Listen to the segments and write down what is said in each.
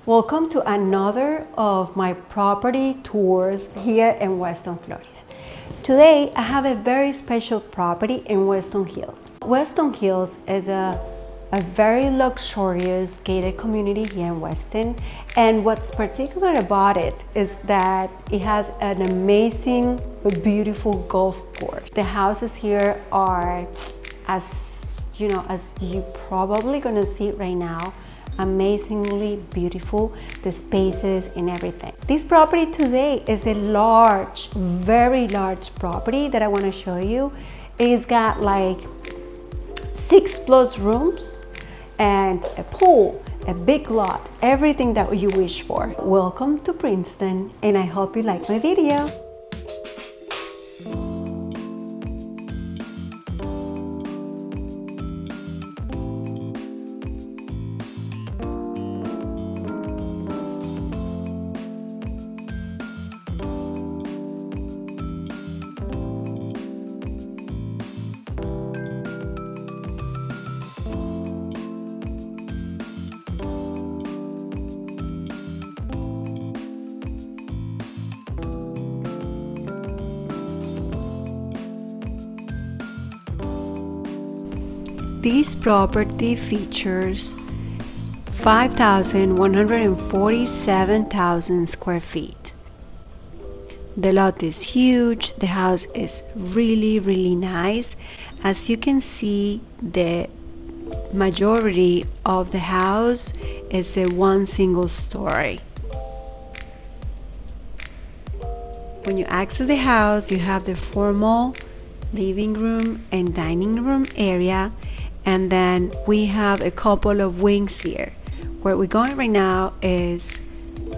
Welcome to another of my property tours here in Weston, Florida. Today I have a very special property in Weston Hills. Weston Hills is a very luxurious gated community here in Weston, and what's particular about it is that it has an amazing, beautiful golf course. The houses here are as you probably gonna see right now, amazingly beautiful, the spaces and everything. This property today is a large, very large property that I want to show you. It's got like 6+ rooms and a pool, a big lot, everything that you wish for. Welcome to Princeton, and I hope you like my video. This property features 5,147,000 square feet. The lot is huge. The house is really nice. As you can see, the majority of the house is a one single story. When you access the house, you have the formal living room and dining room area. And then we have a couple of wings here. Where we're going right now is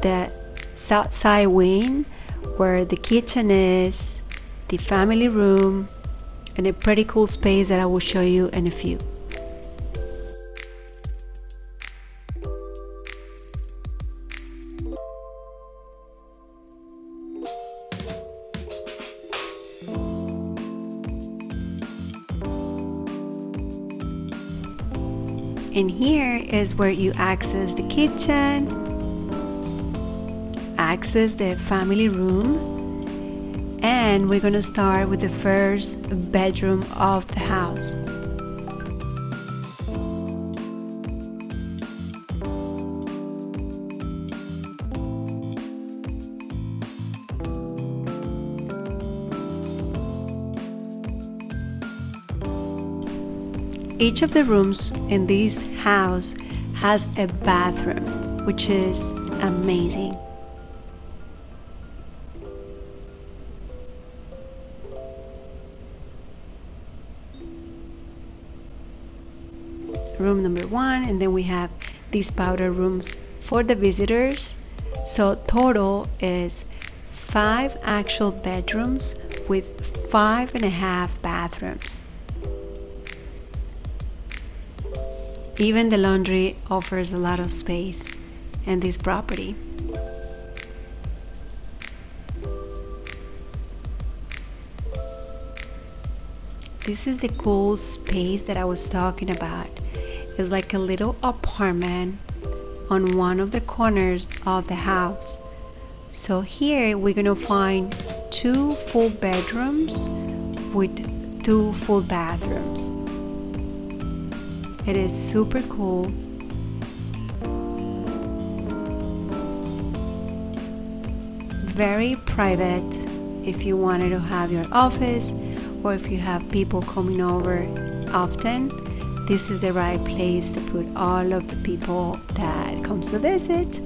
the south side wing, where the kitchen is, the family room, and a pretty cool space that I will show you in a few. And here is where you access the kitchen, access the family room, and we're gonna start with the first bedroom of the house. Each of the rooms in this house has a bathroom, which is amazing. Room number 1, and then we have these powder rooms for the visitors. So total is 5 actual bedrooms with 5.5 bathrooms. Even the laundry offers a lot of space in this property. This is the cool space that I was talking about. It's like a little apartment on one of the corners of the house. So here we're gonna find 2 full bedrooms with 2 full bathrooms. It is super cool. Very private if you wanted to have your office, or if you have people coming over often. This is the right place to put all of the people that comes to visit.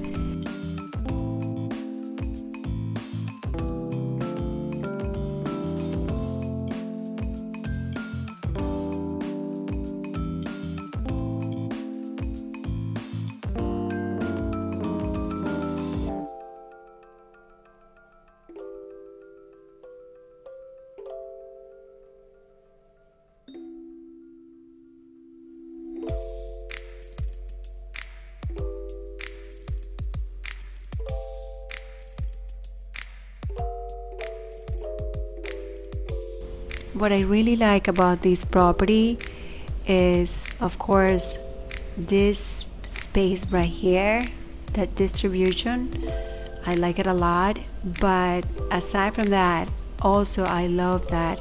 What I really like about this property is, of course, this space right here that distribution. I like it a lot, but aside from that, also I love that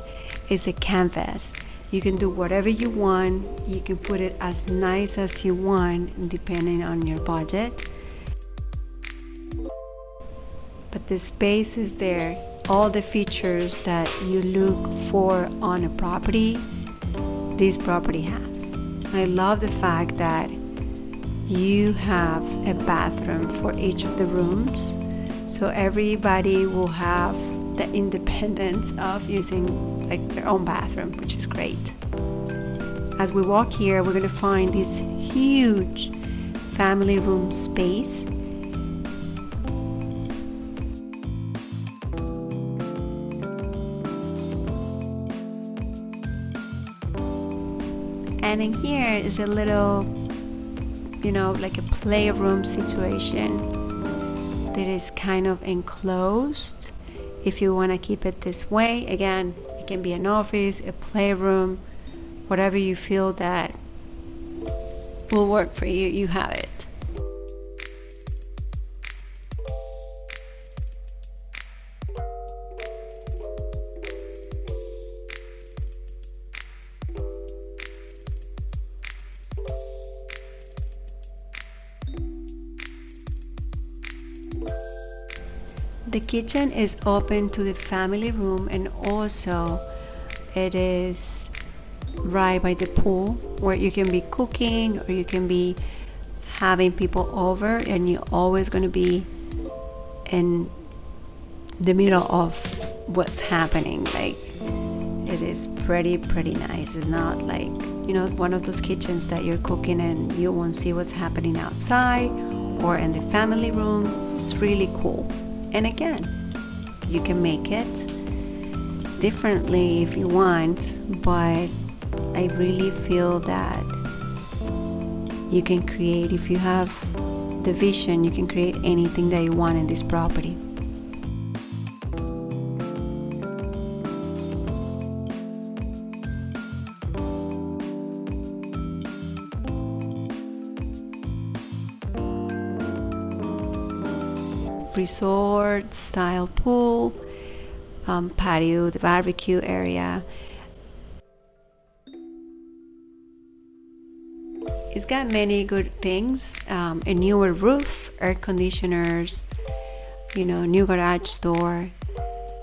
it's a canvas. You can do whatever you want. You can put it as nice as you want, depending on your budget. But the space is there. All the features that you look for on a property, this property has. I love the fact that you have a bathroom for each of the rooms, so everybody will have the independence of using like their own bathroom, which is great. As we walk here, we're going to find this huge family room space. And in here is a little, like a playroom situation that is kind of enclosed. If you want to keep it this way, again, it can be an office, a playroom, whatever you feel that will work for you, you have it. The kitchen is open to the family room, and also it is right by the pool where you can be cooking or you can be having people over, and you're always going to be in the middle of what's happening. Like, it is pretty nice. It's not like, one of those kitchens that you're cooking and you won't see what's happening outside or in the family room. It's really cool. And again, you can make it differently if you want, but I really feel that you can create, if you have the vision, you can create anything that you want in this property. Resort style pool, patio, the barbecue area. It's got many good things, a newer roof, air conditioners, new garage door.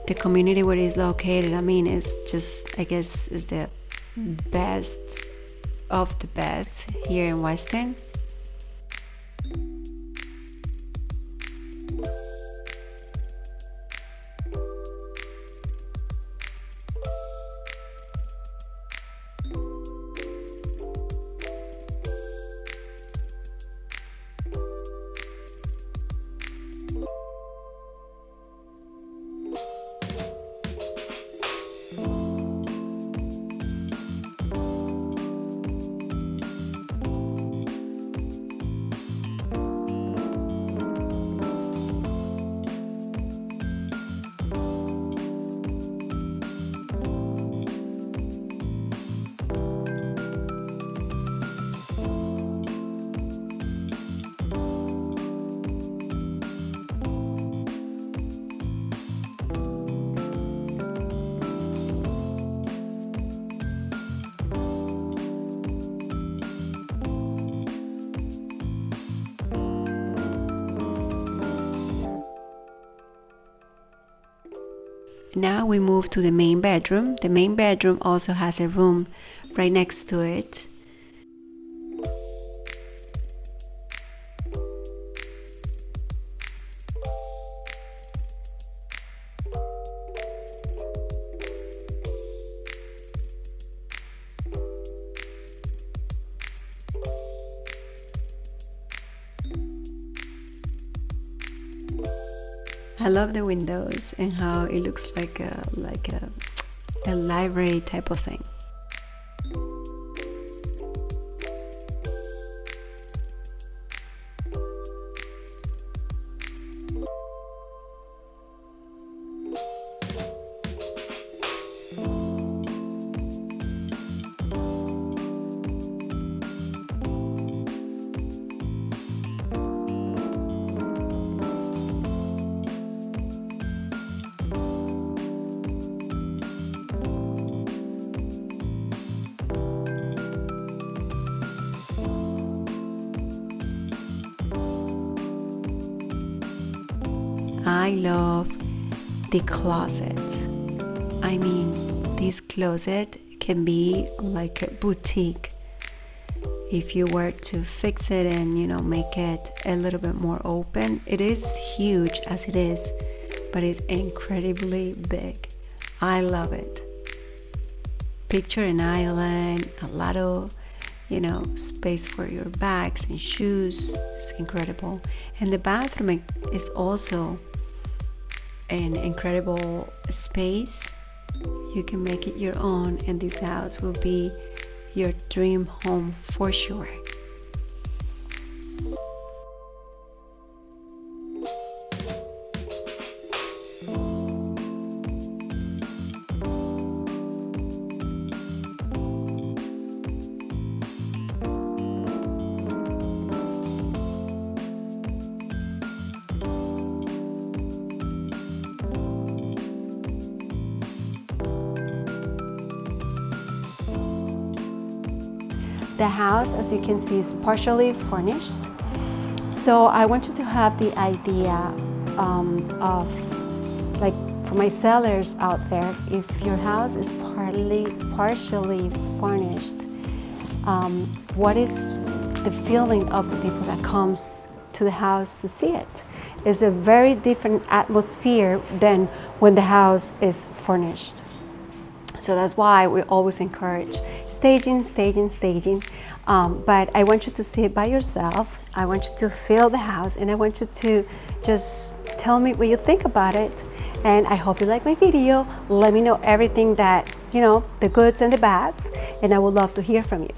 The community where it is located, it's just, I guess, is the best of the best here in Weston. Now we move to the main bedroom. The main bedroom also has a room right next to it. I love the windows and how it looks like a library type of thing. I love the closet. I mean, this closet can be like a boutique. If you were to fix it and make it a little bit more open, it is huge as it is, but it's incredibly big. I love it. Picture an island, a lot of space for your bags and shoes. It's incredible. And the bathroom is also an incredible space. You can make it your own, and this house will be your dream home for sure. The house, as you can see, is partially furnished. So I want you to have the idea of, like, for my sellers out there, if your house is partially furnished, what is the feeling of the people that comes to the house to see it? It's a very different atmosphere than when the house is furnished. So that's why we always encourage staging. But I want you to see it by yourself. I want you to feel the house, and I want you to just tell me what you think about it. And I hope you like my video. Let me know everything that, the goods and the bads, and I would love to hear from you.